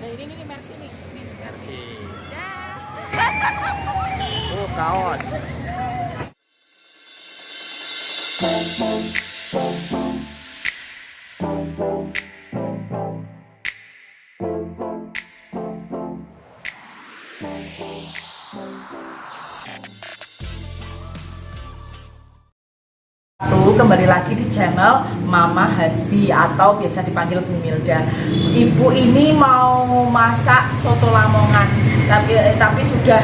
ini Mercy nih. Mercy. Ya. Oh, kaos. Kembali lagi di channel Mama Hasbi atau biasa dipanggil Bu Milda. Ibu ini mau masak soto Lamongan, tapi sudah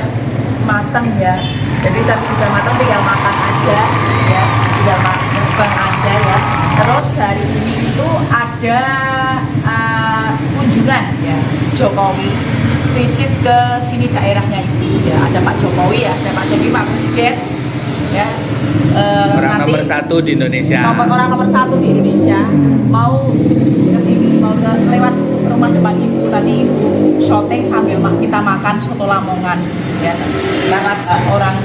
matang ya. Jadi tapi sudah matang, tinggal makan aja ya, tinggal makan aja ya. Terus hari ini itu ada kunjungan ya, Jokowi visit ke sini daerahnya itu ya. Ada Pak Jokowi ya, ada Pak Jokowi, Pak Presiden ya. Orang nomor satu di Indonesia. Orang nomor satu di Indonesia mau ke sini, mau lewat rumah depan ibu. Tadi ibu syuting sambil kita makan soto Lamongan ya. Karena orang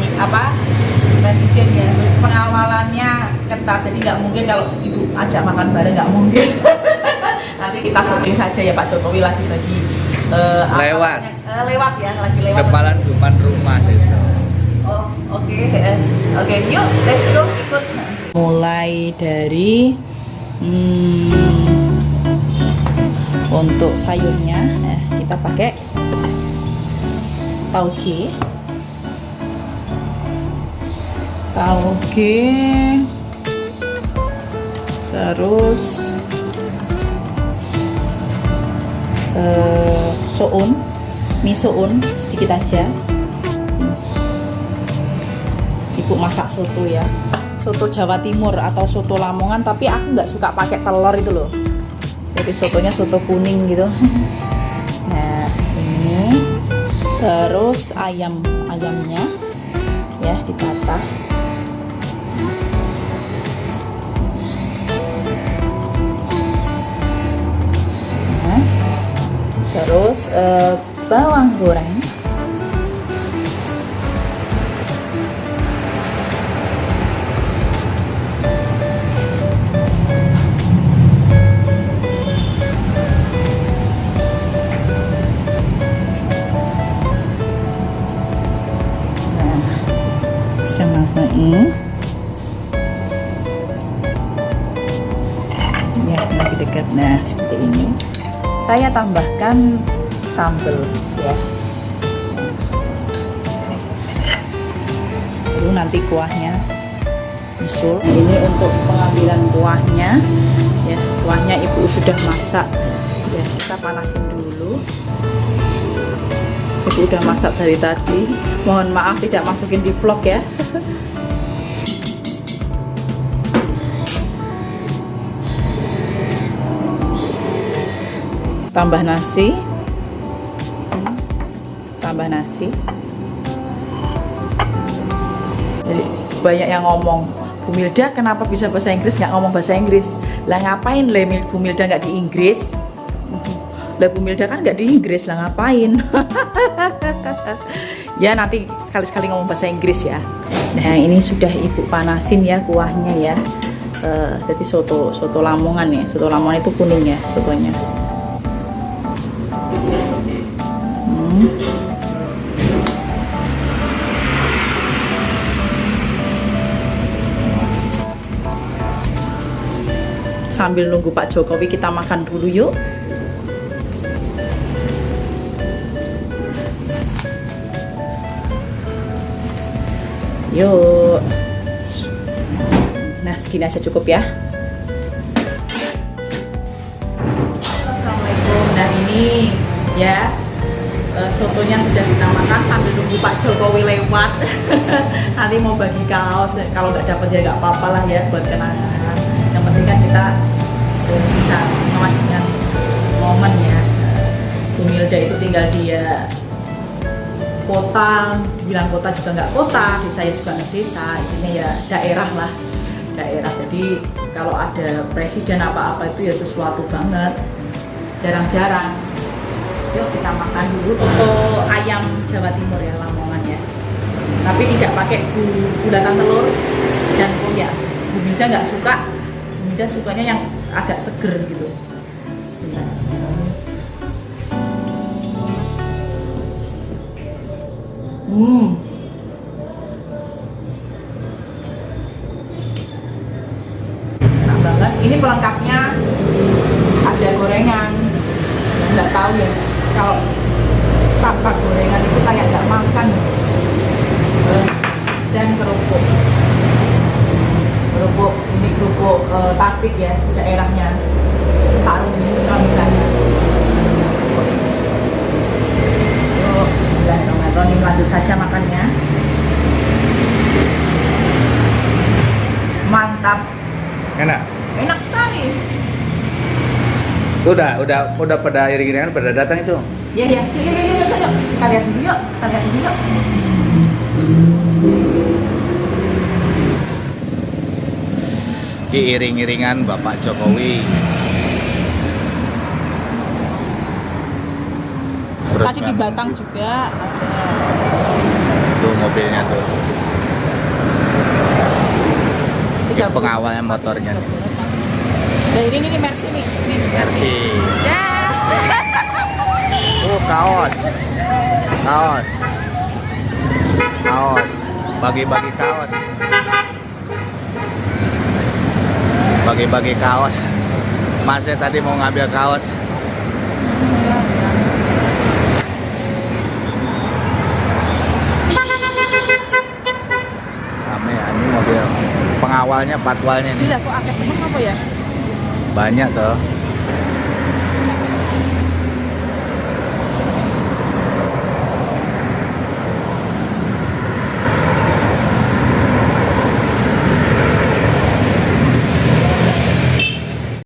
presiden ya, pengawalannya ketat, jadi nggak mungkin kalau ibu ajak makan bareng, nggak mungkin. Nanti kita syuting saja ya, Pak Jokowi lagi lewat ya, lagi lewat depan rumah gitu. Oh, oke, yes. Oke, yuk, let's go, ikut. Mulai dari untuk sayurnya, kita pakai tauge, terus soun, mie soun sedikit aja. Ibu masak soto ya, soto Jawa Timur atau soto Lamongan, tapi aku nggak suka pakai telur itu loh, jadi sotonya soto kuning gitu. Nah ini terus ayamnya ya ditata. Nah, terus bawang goreng. Ini ya, lagi dekat. Nah seperti ini saya tambahkan sambal ya, lalu nanti kuahnya nyusul. Ini untuk pengambilan kuahnya ya, kuahnya ibu sudah masak ya, kita panasin dulu. Ibu udah masak dari tadi, mohon maaf tidak masukin di vlog ya. Tambah nasi, jadi banyak yang ngomong, Bu Milda kenapa bisa bahasa Inggris, nggak ngomong bahasa Inggris lah? Ngapain lah Bu Milda nggak di Inggris? Lah Bu Milda kan nggak di Inggris lah, ngapain? Ya nanti sekali-sekali ngomong bahasa Inggris ya. Nah ini sudah ibu panasin ya kuahnya ya. Jadi soto Lamongan ya, soto Lamongan itu kuning ya sotonya. Sambil nunggu Pak Jokowi, kita makan dulu yuk. Yuk. Nah segini aja cukup ya. Assalamualaikum. Nah ini ya, sotonya sudah kita makan sambil nunggu Pak Jokowi lewat. Nanti mau bagi kaos, kalau nggak dapat ya nggak apa-apa lah ya, buat kenangan. Yang penting kan kita bisa memastikan momen ya. Bu Milda itu tinggal dia kota, dibilang kota juga nggak kota, desa juga nggak desa, intinya ya daerah lah, daerah. Jadi kalau ada presiden apa-apa itu ya sesuatu banget, jarang-jarang. Yuk kita makan dulu soto ayam Jawa Timur ya, Lamongan ya, tapi tidak pakai bulatan telur dan koyak. Bu Milda nggak suka, Bu Milda sukanya yang agak seger gitu. Bismillah. Enak banget. Ini pelengkapnya ada gorengan. Nggak tahu ya kalau tanpa gorengan itu kayak nggak makan. Dan kerupuk. Ini kerupuk Tasik ya, daerahnya Parung ini suami saya. Yuk, bismillahirrahmanirrahim, lanjut saja makannya. Mantap, Enak. enak sekali. Itu udah pada iring-iringan pada datang itu. Ya ya, yuk, kita lihat dulu yuk, Ki iring-iringan Bapak Jokowi. Tadi di Batang juga ada. Tuh mobilnya tuh. Ini 30. pengawalnya motornya nih. Nah, ini Mercy nih. Mercy. Ya. Kaos. Bagi-bagi kaos. Bagi-bagi kaos. Masnya tadi mau ngambil kaos. Rame ya, ini mobil pengawalnya, patwalnya nih. Gila kok akeh temen apa ya? Banyak tuh.